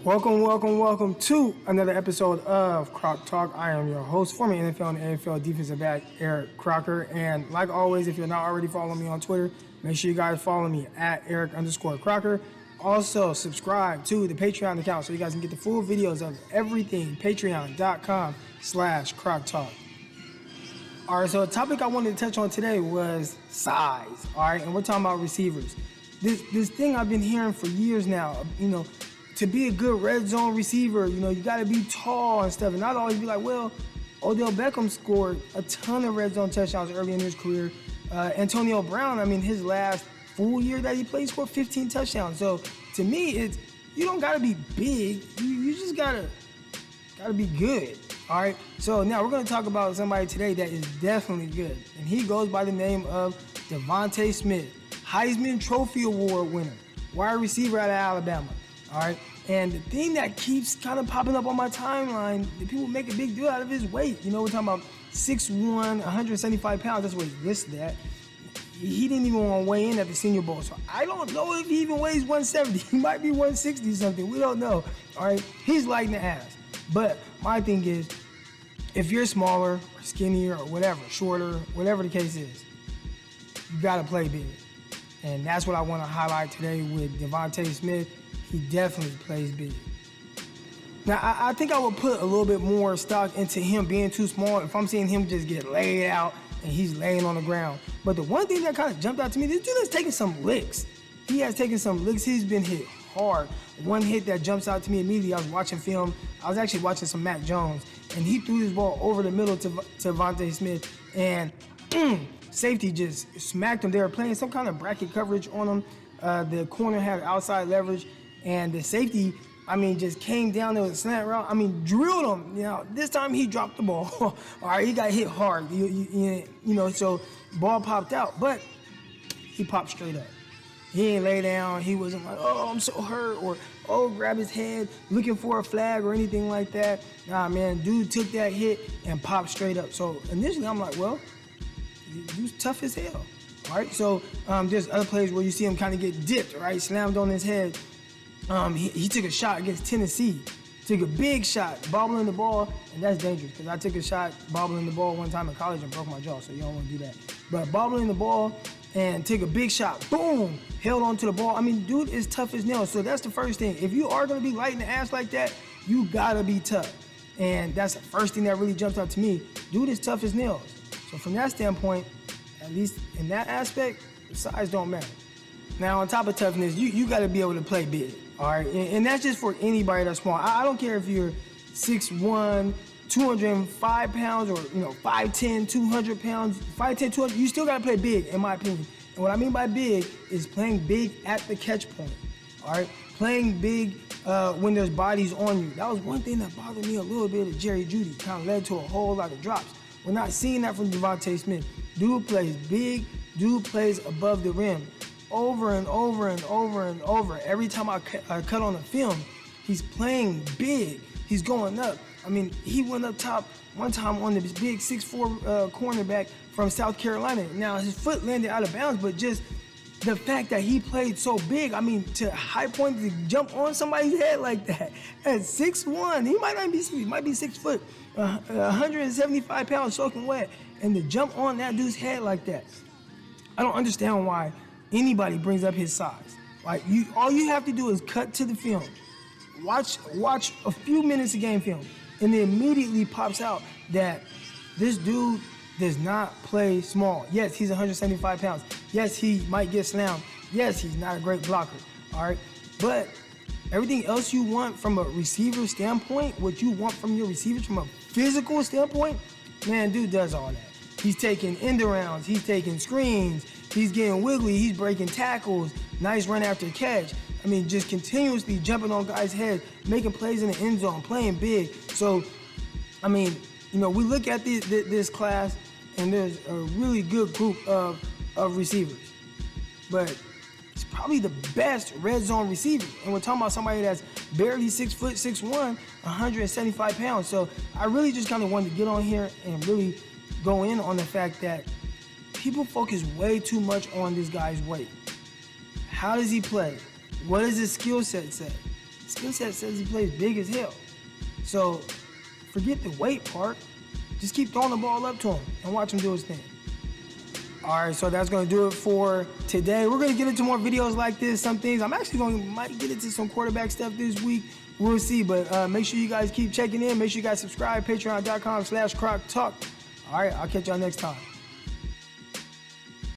Welcome to another episode of Croc Talk. I am your host, former NFL and AFL defensive back, Eric Crocker. And like always, if you're not already following me on Twitter, make sure you guys follow me at Eric_Crocker. Also, subscribe to the Patreon account so you guys can get the full videos of everything, patreon.com/Croc Talk. All right, so a topic I wanted to touch on today was size, all right? And we're talking about receivers. This thing I've been hearing for years now, to be a good red zone receiver, you got to be tall and stuff. And I'd always be like, well, Odell Beckham scored a ton of red zone touchdowns early in his career. Antonio Brown, his last full year that he played, scored 15 touchdowns. So to me, it's you don't got to be big. You just got to be good. All right. So now we're going to talk about somebody today that is definitely good. And he goes by the name of DeVonta Smith, Heisman Trophy Award winner, wide receiver out of Alabama. All right, and the thing that keeps kind of popping up on my timeline, the people make a big deal out of his weight. We're talking about 6'1", 175 pounds. That's what he listed at. He didn't even want to weigh in at the Senior Bowl, so I don't know if he even weighs 170. He might be 160 something. We don't know. All right, he's light in the ass. But my thing is, if you're smaller or skinnier or whatever, shorter, whatever the case is, you got to play big. And that's what I want to highlight today with DeVonta Smith. He definitely plays big. Now, I think I would put a little bit more stock into him being too small if I'm seeing him just get laid out and he's laying on the ground. But the one thing that kind of jumped out to me, this dude has taken some licks. He has taken some licks. He's been hit hard. One hit that jumps out to me immediately, I was watching film. I was actually watching some Mac Jones, and he threw his ball over the middle to DeVonta Smith, and safety just smacked him. They were playing some kind of bracket coverage on him. The corner had outside leverage. And the safety, just came down there with a slant route. Drilled him. This time he dropped the ball. All right, he got hit hard. So ball popped out, but he popped straight up. He ain't lay down. He wasn't like, oh, I'm so hurt, or grab his head looking for a flag or anything like that. Nah, man, dude took that hit and popped straight up. So initially I'm like, well, he's tough as hell. All right, so there's other plays where you see him kind of get dipped, right, slammed on his head. He took a shot against Tennessee, took a big shot, bobbling the ball, and that's dangerous because I took a shot bobbling the ball one time in college and broke my jaw, so you don't want to do that. But bobbling the ball and take a big shot, boom, held onto the ball. Dude is tough as nails, so that's the first thing. If you are going to be light in the ass like that, you got to be tough. And that's the first thing that really jumps out to me. Dude is tough as nails. So from that standpoint, at least in that aspect, the size don't matter. Now, on top of toughness, you got to be able to play big. All right, and that's just for anybody that's small. I don't care if you're 6'1", 205 pounds, or 5'10", 200 pounds, 5'10", 200. You still gotta play big, in my opinion. And what I mean by big is playing big at the catch point. All right, playing big when there's bodies on you. That was one thing that bothered me a little bit of Jerry Jeudy. Kind of led to a whole lot of drops. We're not seeing that from DeVonta Smith. Dude plays big. Dude plays above the rim. Over and over and over and over. Every time I cut on the film, he's playing big. He's going up. He went up top one time on this big 6'4" cornerback from South Carolina. Now, his foot landed out of bounds, but just the fact that he played so big, to high point to jump on somebody's head like that at 6'1", he might not be 6, he might be 6 foot, 175 pounds soaking wet, and to jump on that dude's head like that. I don't understand why anybody brings up his size. All you have to do is cut to the film, watch a few minutes of game film, and it immediately pops out that this dude does not play small. Yes, he's 175 pounds. Yes, he might get slammed. Yes, he's not a great blocker. All right, but everything else you want from a receiver standpoint, what you want from your receivers from a physical standpoint, man, dude does all that. He's taking end arounds. He's taking screens. He's getting wiggly. He's breaking tackles. Nice run after catch. Just continuously jumping on guys' heads, making plays in the end zone, playing big. So, we look at this class, and there's a really good group of receivers. But he's probably the best red zone receiver. And we're talking about somebody that's barely 6 foot, 6'1", 175 pounds. So I really just kind of wanted to get on here and really go in on the fact that people focus way too much on this guy's weight. How does he play? What does his skill set say? skill set says he plays big as hell. So forget the weight part. Just keep throwing the ball up to him and watch him do his thing. All right, so that's gonna do it for today. We're gonna get into more videos like this, some things. I'm actually might get into some quarterback stuff this week. We'll see, but make sure you guys keep checking in. Make sure you guys subscribe, patreon.com/CrocTalk. All right, I'll catch y'all next time.